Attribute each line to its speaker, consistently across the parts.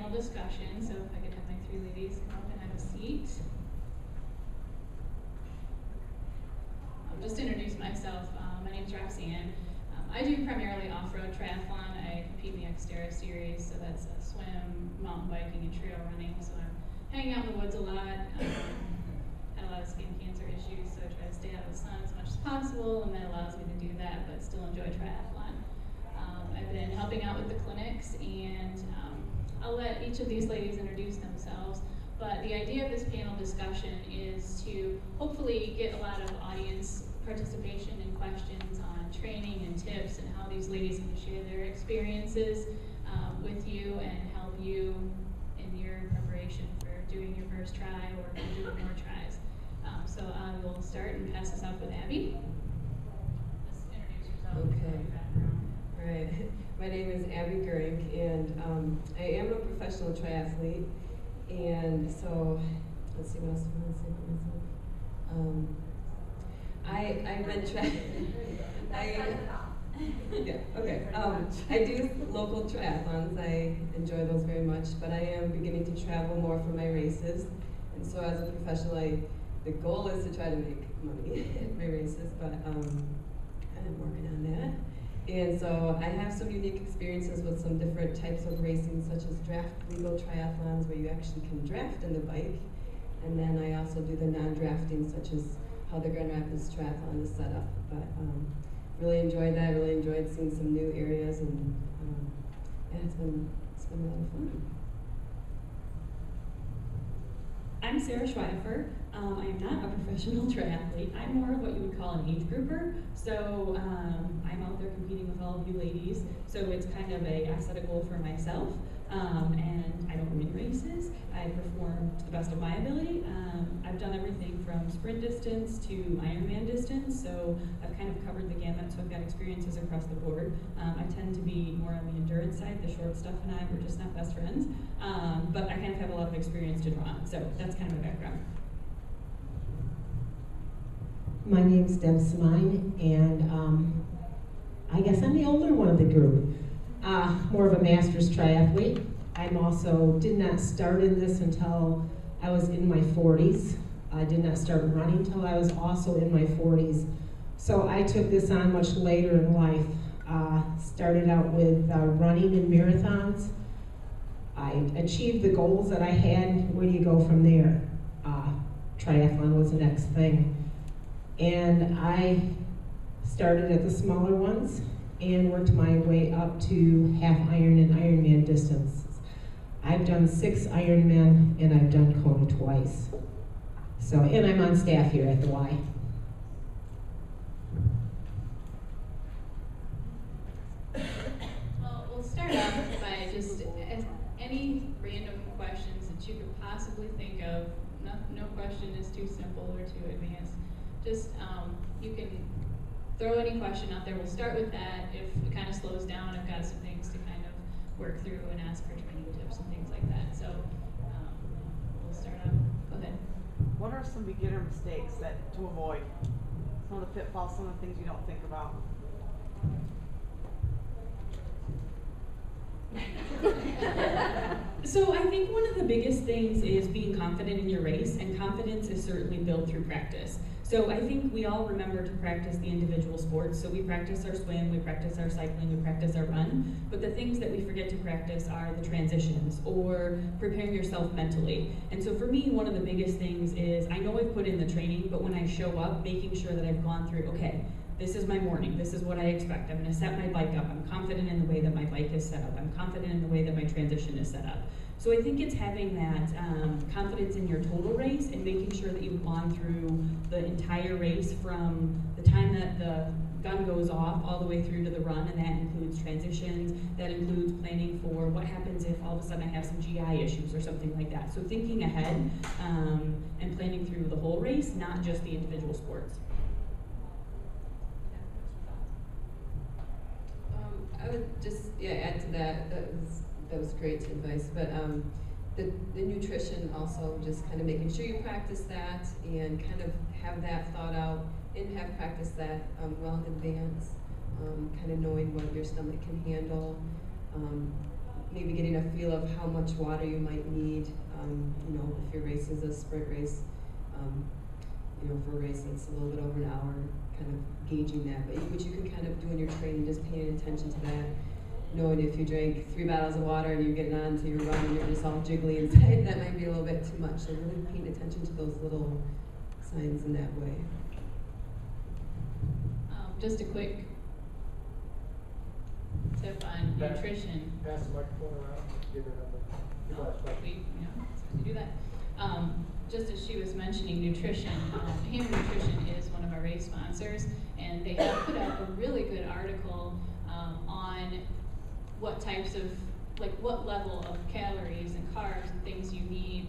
Speaker 1: panel discussion, so if I could have my three ladies come up and have a seat. Just to introduce myself, my name is Roxanne. I do primarily off-road triathlon. I compete in the Xterra series, so that's swim, mountain biking, and trail running. So I'm hanging out in the woods a lot. Had a lot of skin cancer issues, so I try to stay out of the sun as much as possible, and that allows me to do that, but still enjoy triathlon. I've been helping out with the clinics, and I'll let each of these ladies introduce themselves. But the idea of this panel discussion is to hopefully get a lot of audience participation and questions on training and tips and how these ladies can share their experiences with you and help you in your preparation for doing your first try or for doing more tries. So I will start and pass this off with Abby. Just introduce yourself.
Speaker 2: Okay. All right. My name is Abby Gurink, and I am a professional triathlete. And so, let's see what else I want to say about myself. I've been yeah, okay. I do local triathlons. I enjoy those very much, but I am beginning to travel more for my races. And so as a professional, the goal is to try to make money at my races, but I'm working on that. And so I have some unique experiences with some different types of racing, such as draft legal triathlons, where you actually can draft in the bike. And then I also do the non-drafting, such as how the Grand Rapids Triathlon is set up. But really enjoyed that. Really enjoyed seeing some new areas, and yeah, it's been a lot of fun.
Speaker 3: I'm Sarah Schweifer. I am not a professional triathlete. I'm more of what you would call an age grouper. So I'm out there competing with all of you ladies. So it's kind of I set a goal for myself, and I don't win races. I perform to the best of my ability. I've done everything from sprint distance to Ironman distance. So I've kind of covered the gamut. So I've got experiences across the board. I tend to be more on the endurance side. The short stuff and I were just not best friends. But I kind of have a lot of experience to draw on. So that's kind of my background.
Speaker 4: My name's Deb Simine, and I guess I'm the older one of the group. More of a master's triathlete. I'm also did not start in this until I was in my 40s. I did not start running until I was also in my 40s. So I took this on much later in life. Started out with running in marathons. I achieved the goals that I had. Where do you go from there? Triathlon was the next thing. And I started at the smaller ones and worked my way up to half iron and Ironman distances. I've done 6 Ironmen, and I've done Kona twice. So, and I'm on staff here at the Y.
Speaker 1: Well, we'll start off by just any random questions that you could possibly think of. No question is too simple or too advanced. Just, you can throw any question out there. We'll start with that. If it kind of slows down, I've got some things to kind of work through and ask for training tips and things like that. So we'll start off. Go ahead.
Speaker 5: What are some beginner mistakes to avoid? Some of the pitfalls, some of the things you don't think about.
Speaker 3: So I think one of the biggest things is being confident in your race, and confidence is certainly built through practice. So I think we all remember to practice the individual sports. So we practice our swim, we practice our cycling, we practice our run, but the things that we forget to practice are the transitions or preparing yourself mentally. And so for me, one of the biggest things is, I know I've put in the training, but when I show up, making sure that I've gone through, okay, this is my morning, this is what I expect. I'm gonna set my bike up. I'm confident in the way that my bike is set up. I'm confident in the way that my transition is set up. So I think it's having that confidence in your total race and making sure that you've gone through the entire race from the time that the gun goes off all the way through to the run, and that includes transitions, that includes planning for what happens if all of a sudden I have some GI issues or something like that. So thinking ahead and planning through the whole race, not just the individual sports.
Speaker 2: I would just add to that. That was great advice. But the nutrition also, just kind of making sure you practice that and kind of have that thought out and have practiced that well in advance. Kind of knowing what your stomach can handle. maybe getting a feel of how much water you might need. You know, if your race is a sprint race, you know, for a race that's a little bit over an hour, kind of gauging that. But what you can kind of do in your training, just paying attention to that. Knowing if you drank 3 bottles of water and you're getting on to your run and you're just all jiggly inside, that might be a little bit too much. So really paying attention to those little signs in that way.
Speaker 1: Just a quick tip on nutrition.
Speaker 6: Pass the microphone around. Give her another.
Speaker 1: We do that. Just as she was mentioning nutrition, Hammer Nutrition is one of our race sponsors, and they have put out a really good article on what types of, like what level of calories and carbs and things you need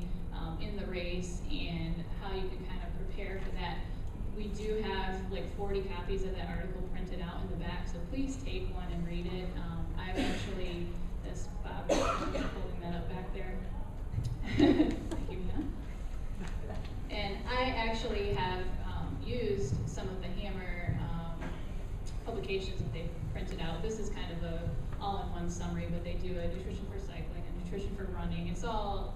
Speaker 1: in the race and how you can kind of prepare for that. We do have like 40 copies of that article printed out in the back, so please take one and read it. I've actually, this Bob is holding that up back there. Thank you, Hannah. And I actually have used some of the Hammer publications that they've printed out. This is kind of a all-in-one summary, but they do a nutrition for cycling, a nutrition for running. It's all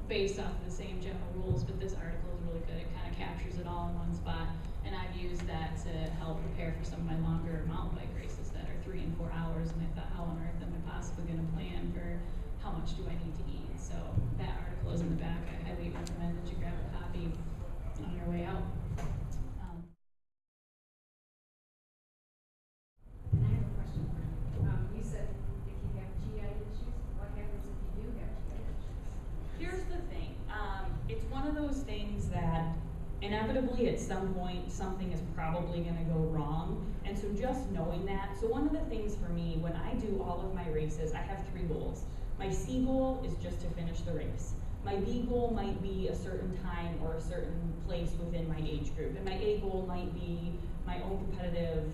Speaker 1: based off of the same general rules, but this article is really good. It kind of captures it all in one spot, and I've used that to help prepare for some of my longer mountain bike races that are 3 and 4 hours, and I thought, how on earth am I possibly going to plan for how much do I need to eat? So that article is in the back. I highly recommend that you grab a copy on your way out.
Speaker 7: And I have a question for you. You said if you have GI issues, what happens if you do have GI issues?
Speaker 3: Here's the thing. It's one of those things that inevitably at some point something is probably going to go wrong. And so just knowing that. So one of the things for me, when I do all of my races, I have 3 goals. My C goal is just to finish the race. My B goal might be a certain time or a certain place within my age group. And my A goal might be my own competitive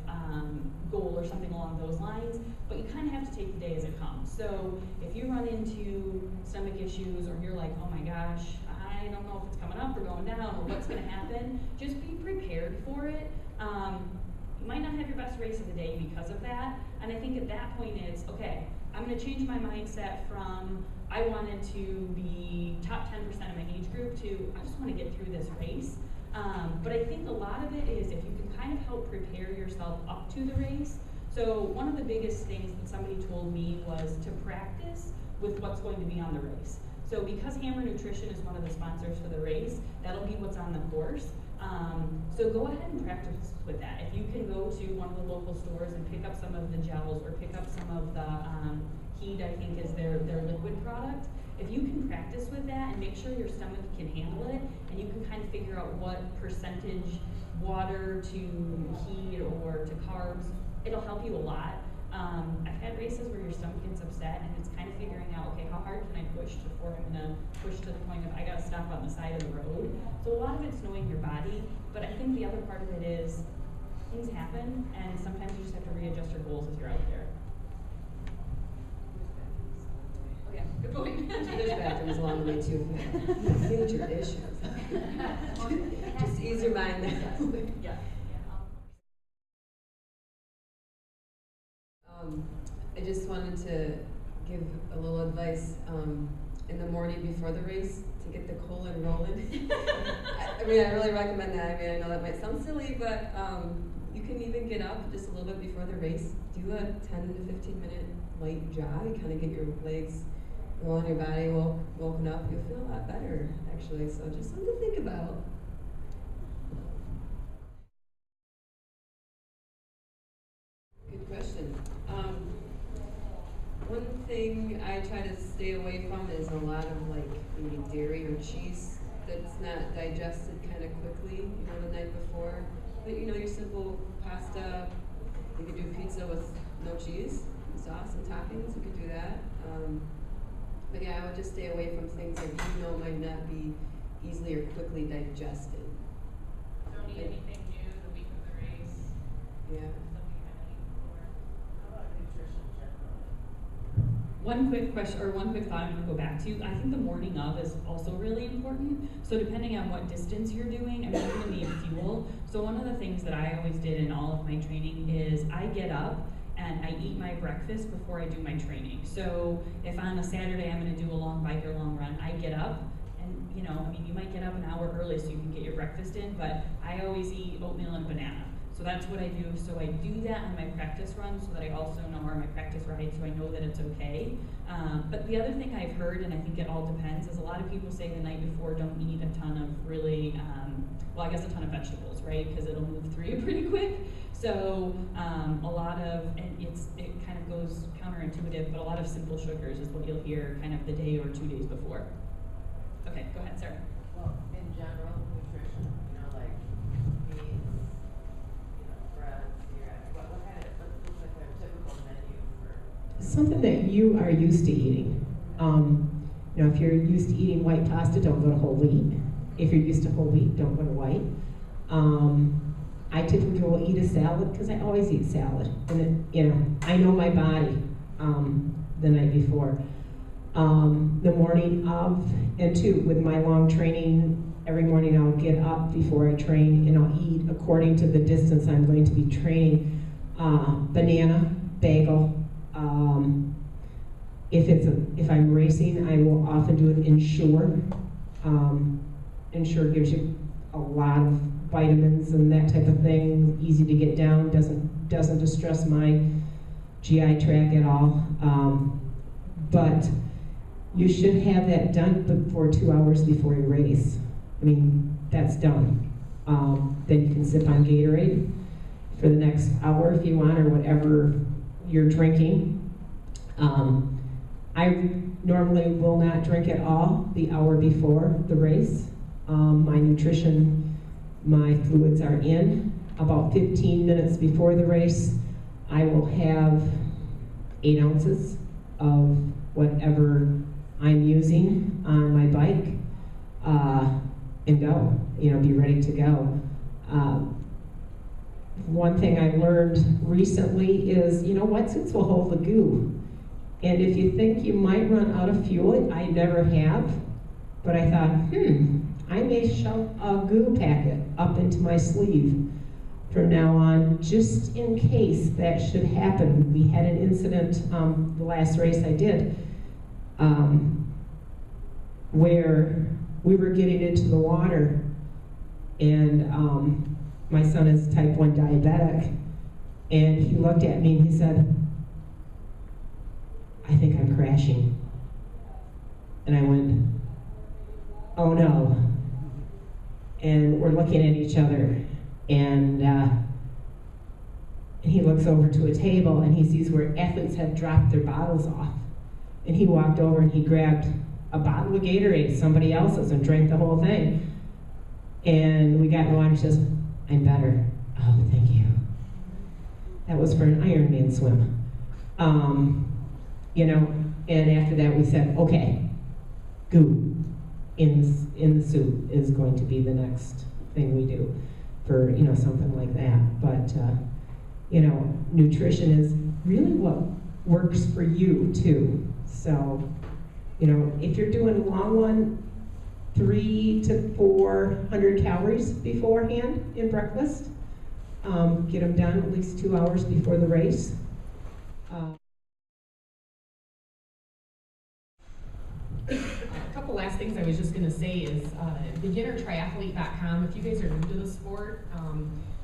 Speaker 3: goal or something along those lines. But you kind of have to take the day as it comes. So if you run into stomach issues or you're like, oh my gosh, I don't know if it's coming up or going down or what's going to happen, just be prepared for it. You might not have your best race of the day because of that. And I think at that point it's, okay, I'm going to change my mindset from I wanted to be top 10% of my age group to I just want to get through this race. But I think a lot of it is if you can kind of help prepare yourself up to the race. So one of the biggest things that somebody told me was to practice with what's going to be on the race. So because Hammer Nutrition is one of the sponsors for the race, that'll be what's on the course. So go ahead and practice with that. If you can go to one of the local stores and pick up some of the gels or pick up some of the Heat, I think is their liquid product. If you can practice with that and make sure your stomach can handle it, and you can kind of figure out what percentage water to heat or to carbs, it'll help you a lot. I've had races where your stomach gets upset and it's kind of figuring out, okay, how hard can I push before I'm gonna push to the point of I gotta stop on the side of the road. So a lot of it's knowing your body, but I think the other part of it is things happen and sometimes you just have to readjust your goals as you're out there.
Speaker 1: Okay, good point.
Speaker 2: There's bathrooms along the way too. Major issues. Just ease your mind that way.
Speaker 3: Yeah.
Speaker 2: I just wanted to give a little advice in the morning before the race to get the Colon Rollin. I mean, I really recommend that. I mean, I know that might sound silly, but you can even get up just a little bit before the race, do a 10 to 15 minute light jog, kind of get your legs going, your body woken up. You'll feel a lot better, actually. So just something to think about. Good question. One thing I try to stay away from is a lot of like maybe dairy or cheese that's not digested kind of quickly, you know, the night before. But you know, your simple pasta, you could do pizza with no cheese, sauce and toppings, you could do that. But yeah, I would just stay away from things that you know might not be easily or quickly digested.
Speaker 1: Don't eat anything new the week of the race.
Speaker 2: Yeah.
Speaker 1: Something you haven't eaten before.
Speaker 6: How about nutrition generally?
Speaker 3: One quick question, or one quick thought I'm going to go back to. I think the morning of is also really important. So depending on what distance you're doing, I mean, you're going to need fuel. So one of the things that I always did in all of my training is I get up and I eat my breakfast before I do my training. So if on a Saturday I'm going to do a long bike or long run, I get up, and you know, I mean, you might get up an hour early so you can get your breakfast in, but I always eat oatmeal and banana. So that's what I do. So I do that on my practice run so that I also know, or my practice ride, so I know that it's okay. But the other thing I've heard, and I think it all depends, is a lot of people say the night before don't eat a ton of really, well, I guess a ton of vegetables, right? Because it'll move through you pretty quick. So a lot of, and it kind of goes counterintuitive, but a lot of simple sugars is what you'll hear kind of the day or 2 days before. Okay, go ahead, Sarah.
Speaker 8: Well, in general, nutrition, you know, like beans, you know, bread, cereal, what looks like a typical menu for?
Speaker 4: Something that you are used to eating. You know, if you're used to eating white pasta, don't go to whole wheat. If you're used to whole wheat, don't go to white. I typically will eat a salad because I always eat salad, and it, you know, I know my body the night before. The morning of, and two, with my long training, every morning I'll get up before I train and I'll eat according to the distance I'm going to be training. Banana, bagel. If I'm racing, I will often do it Ensure. Ensure gives you a lot of vitamins and that type of thing, easy to get down, doesn't distress my GI tract at all. But you should have that done before 2 hours before your race. I mean, that's done. Then you can sip on Gatorade for the next hour if you want, or whatever you're drinking. I normally will not drink at all the hour before the race. My nutrition, my fluids are in. About 15 minutes before the race, I will have 8 ounces of whatever I'm using on my bike, and go, you know, be ready to go. One thing I learned recently is, you know, wetsuits will hold the goo. And if you think you might run out of fuel, I never have, but I thought, I may shove a goo packet up into my sleeve from now on, just in case that should happen. We had an incident, the last race I did, where we were getting into the water, and my son is type 1 diabetic, and he looked at me and he said, I think I'm crashing. And I went, oh no. And we're looking at each other, and he looks over to a table and he sees where athletes have dropped their bottles off. And he walked over and he grabbed a bottle of Gatorade, somebody else's, and drank the whole thing. And we got in the water and he says, I'm better. Oh, thank you. That was for an Ironman swim. You know, and after that we said, okay, goo in the soup is going to be the next thing we do for, you know, something like that. But, you know, nutrition is really what works for you too. So, you know, if you're doing a long one, 300 to 400 calories beforehand in breakfast. Get them done at least 2 hours before the race.
Speaker 9: A couple last things I was just going to say is beginnertriathlete.com. If you guys are new to the sport,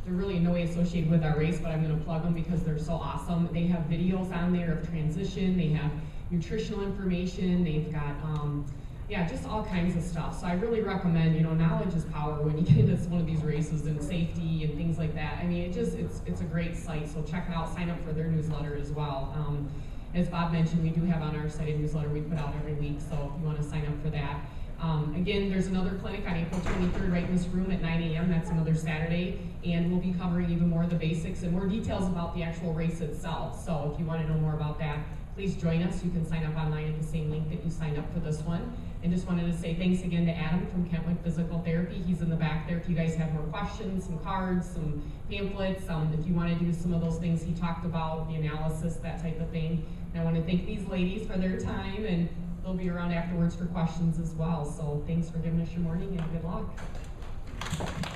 Speaker 9: they're really in no way associated with our race, but I'm going to plug them because they're so awesome. They have videos on there of transition. They have nutritional information. They've got yeah, just all kinds of stuff. So I really recommend, you know, knowledge is power when you get into one of these races, and safety and things like that. I mean, it's a great site, so check it out. Sign up for their newsletter as well. As Bob mentioned, we do have on our site a newsletter we put out every week, so if you want to sign up for that. Again, there's another clinic on April 23rd right in this room at 9 a.m. That's another Saturday, and we'll be covering even more of the basics and more details about the actual race itself. So if you want to know more about that, please join us. You can sign up online at the same link that you signed up for this one. And just wanted to say thanks again to Adam from Kentwood Physical Therapy. He's in the back there if you guys have more questions, some cards, some pamphlets. If you want to do some of those things he talked about, the analysis, that type of thing. And I want to thank these ladies for their time, and they'll be around afterwards for questions as well. So thanks for giving us your morning, and good luck.